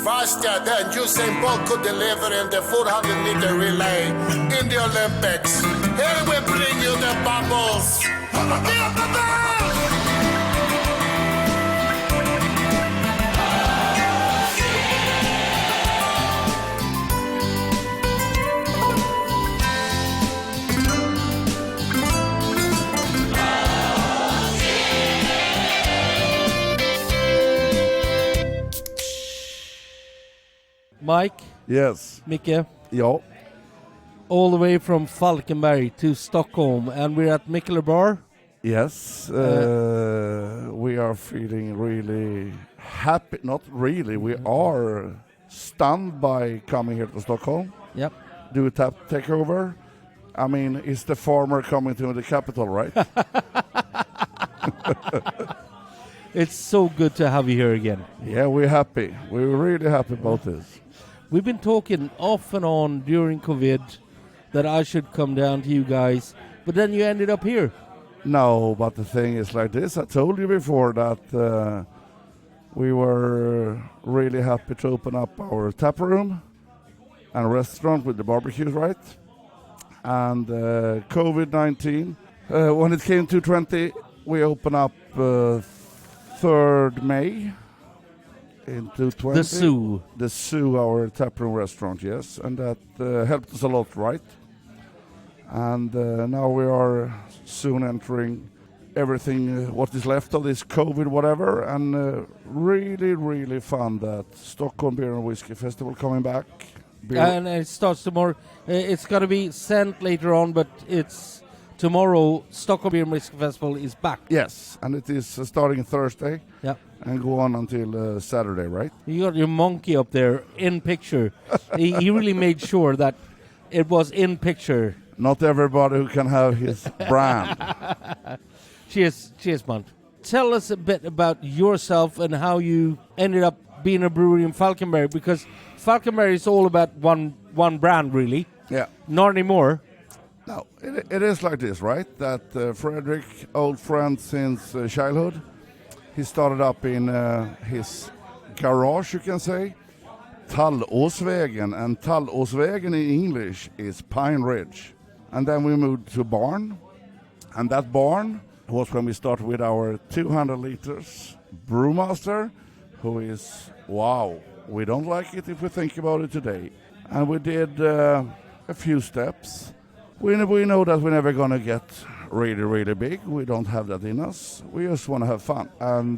faster than Usain Bolt could deliver in the 400-meter relay in the Olympics. Here we bring you the bubbles. Mike? Yes. Micke? Ja. All the way from Falkenberg to Stockholm, and we're at Bar. Yes. We are feeling really happy. Not really. We are stunned by coming here to Stockholm. Yep. Do a takeover. I mean, it's the farmer coming to the capital, right? It's so good to have you here again. Yeah, we're happy. We're really happy about this. We've been talking off and on during COVID that I should come down to you guys, but then you ended up here. No, but the thing is like this. I told you before that we were really happy to open up our tap room and restaurant with the barbecues, right? And COVID-19, when it came to 20, we opened up 3rd May in 2020. The Zoo, our taproom restaurant, yes. And that helped us a lot, right? And now we are soon entering everything, what is left of this COVID, whatever. And really, really fun that Stockholm Beer and Whiskey Festival coming back. And it starts tomorrow. It's going to be sent later on, but it's tomorrow. Stockholm Beer and Whiskey Festival is back. Yes, and it is starting Thursday. Yeah. And go on until Saturday, right? You got your monkey up there in picture. he really made sure that it was in picture. Not everybody who can have his brand. Cheers, man. Tell us a bit about yourself and how you ended up being a brewery in Falkenberg, because Falkenberg is all about one brand, really. Yeah. Not anymore. No, it is like this, right? That Fredrik, old friend since childhood, he started up in his garage, you can say, Tallåsvägen, and Tallåsvägen in English is Pine Ridge. And then we moved to a barn, and that barn was when we started with our 200 liters brewmaster, who is, wow, we don't like it if we think about it today. And we did a few steps. We know that we're never going to get really, really big. We don't have that in us. We just want to have fun. And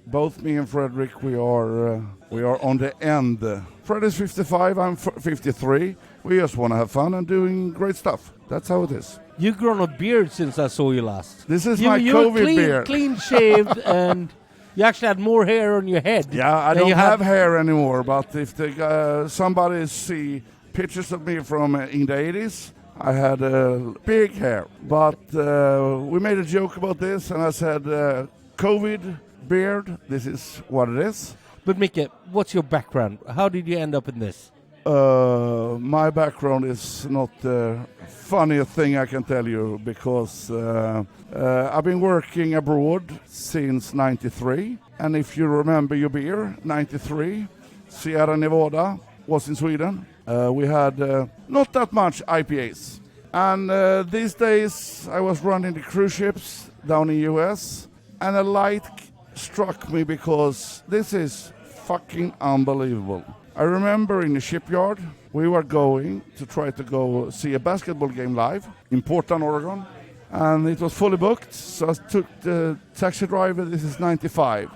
both me and Fredrik, we are on the end. Fred is 55, I'm 53. We just want to have fun and doing great stuff. That's how it is. You've grown a beard since I saw you last. This is my COVID beard. Clean shaved, and you actually had more hair on your head. Yeah, I don't have hair anymore, but if somebody see pictures of me from in the 80s, I had big hair. But we made a joke about this, and I said, COVID beard, this is what it is. But Micke, what's your background? How did you end up in this? My background is not the funniest thing I can tell you, because I've been working abroad since 93. And if you remember your beer, 93, Sierra Nevada was in Sweden. We had not that much IPAs. And these days I was running the cruise ships down in US, and a light struck me, because this is fucking unbelievable. I remember in the shipyard, we were going to try to go see a basketball game live in Portland, Oregon, and it was fully booked, so I took the taxi driver, this is 95.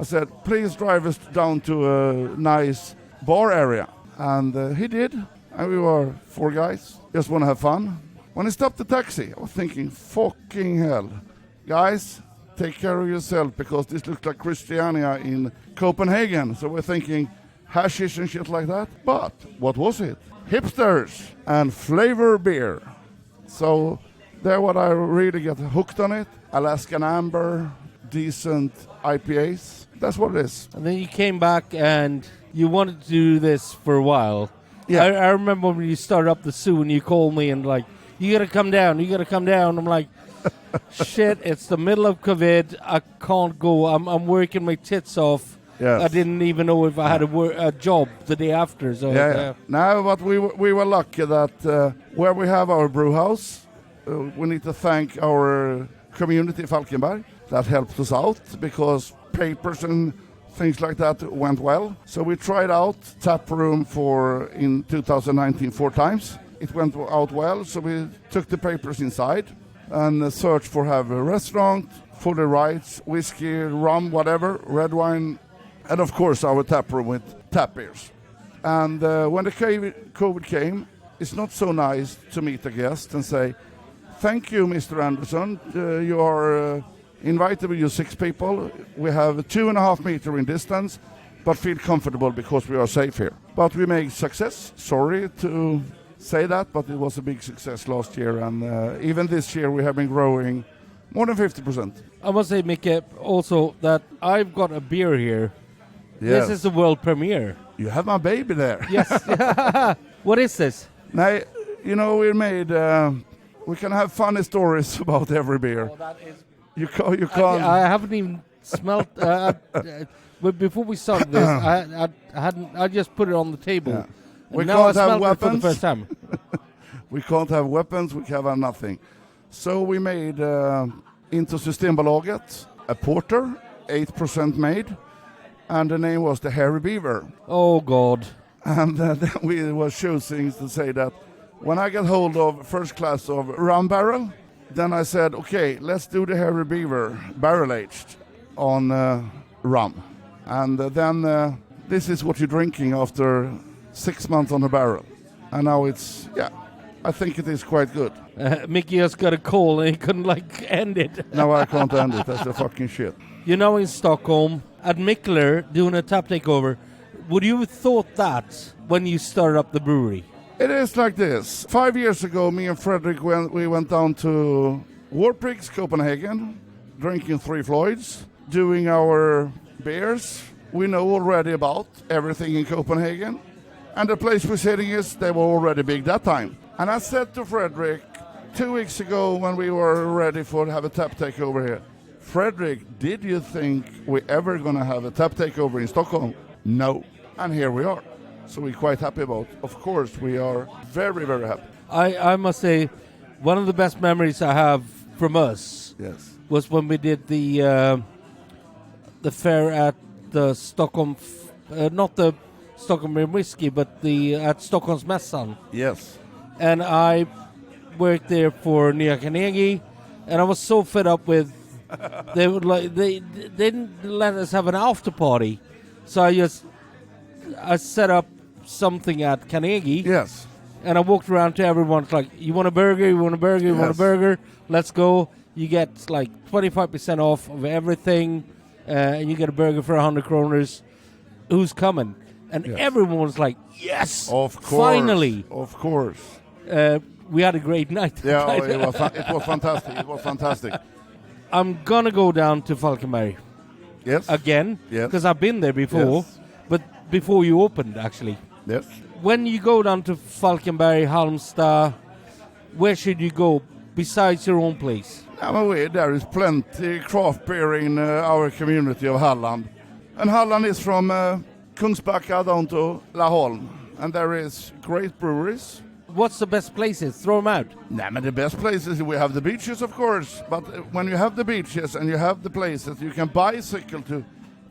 I said, please drive us down to a nice bar area, and he did, and we were 4 guys, just want to have fun. When he stopped the taxi, I was thinking, fucking hell, guys, take care of yourself, because this looks like Christiania in Copenhagen, so we're thinking, hashish and shit like that. But what was it? Hipsters and flavor beer. So there what I really get hooked on it. Alaskan Amber, decent IPAs. That's what it is. And then you came back and you wanted to do this for a while. Yeah. I remember when you started up the Zoo and you called me and like, you gotta come down. I'm like, shit, it's the middle of COVID. I can't go. I'm working my tits off. Yes. I didn't even know if I had a job the day after. So Yeah. No, but we were lucky that where we have our brew house, we need to thank our community in Falkenberg that helped us out because papers and things like that went well. So we tried out tap room in 2019 4 times. It went out well, so we took the papers inside and searched for have a restaurant, for the rights, whiskey, rum, whatever, red wine, and of course our tap room with tap beers. And when the COVID came, it's not so nice to meet a guest and say, thank you, Mr. Anderson, you are invited with you 6 people. We have 2.5 meters in distance, but feel comfortable because we are safe here. But we made success. Sorry to say that, but it was a big success last year, and even this year we have been growing more than 50%. I must say, Micke, also that I've got a beer here. Yes. This is the world premiere. You have my baby there. Yes. What is this? Now, you know, we can have funny stories about every beer. Oh, that is. You can't. I haven't even smelt. But before we started this, I just put it on the table. Yeah. And We now I can't have smelled it for the weapons. first time. We can't have weapons, we can have nothing. So we made into Systembolaget a porter, 8% made, and the name was the Hairy Beaver. Oh, God. And then we were choosing to say that when I get hold of first class of rum barrel, then I said, okay, let's do the Hairy Beaver barrel aged on rum. And then this is what you're drinking after 6 months on the barrel. And now it's, I think it is quite good. Micke just got a call and he couldn't end it. No, I can't end it. That's the fucking shit. You're now in Stockholm at Mickler doing a tap takeover. Would you have thought that when you started up the brewery? It is like this. 5 years ago, me and Frederick went down to Warprix, Copenhagen, drinking 3 Floyds, doing our beers. We know already about everything in Copenhagen. And the place we're sitting they were already big that time. And I said to Frederick 2 weeks ago when we were ready to have a tap takeover here, Frederick, did you think we're ever going to have a tap takeover in Stockholm? No. And here we are. So we're quite happy about it. Of course, we are very, very happy. I must say, one of the best memories I have from us was when we did the fair at the Stockholm, not the Stockholm Whiskey, but at Stockholm's Mässan. Yes. And I worked there for Nya Carnegie, and I was so fed up with they didn't let us have an after party, so I set up something at Carnegie. Yes. And I walked around to everyone like, you want a burger, you want a burger, you want a burger, let's go. You get like 25% off of everything, and you get a burger for 100 kroners. Who's coming? And everyone was like, yes, of course, finally. Of course. We had a great night. Yeah, it was fantastic. It was fantastic. I'm going to go down to Falkenberg. Yes. Again. Yes. Because I've been there before. Yes. But before you opened, actually. Yes. When you go down to Falkenberg, Halmstad, where should you go besides your own place? There is plenty craft beer in our community of Halland. And Halland is from Kungsbacka down to Laholm. And there is great breweries. What's the best places? Throw them out. The best places, we have the beaches, of course. But when you have the beaches and you have the places, you can bicycle to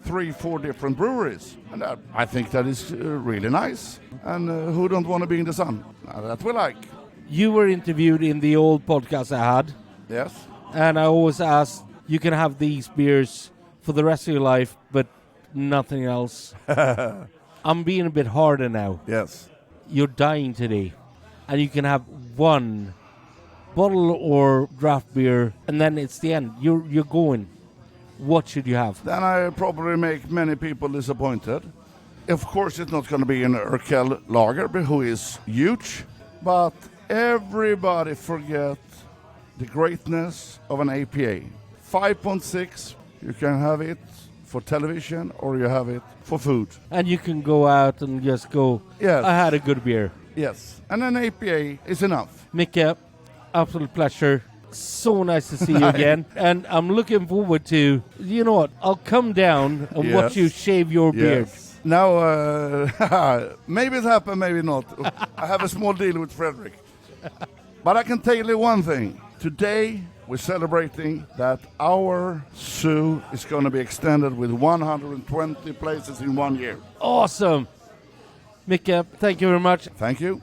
3-4 different breweries. And I think that is really nice. And who don't want to be in the sun? That we like. You were interviewed in the old podcast I had. Yes. And I always asked, you can have these beers for the rest of your life, but nothing else. I'm being a bit harder now. Yes. You're dying today. And you can have one bottle or draft beer, and then it's the end. You're going. What should you have? Then I probably make many people disappointed. Of course, it's not going to be an Urquell lager, who is huge. But everybody forget the greatness of an APA. 5.6, you can have it for television or you have it for food. And you can go out and just go, yes. I had a good beer. Yes, and an APA is enough. Micke, absolute pleasure. so nice to see you again. And I'm looking forward to, you know what, I'll come down and watch you shave your beard. Now, maybe it happened, maybe not. I have a small deal with Frederick. But I can tell you one thing. Today, we're celebrating that our zoo is going to be extended with 120 places in 1 year. Awesome. Micke, thank you very much. Thank you.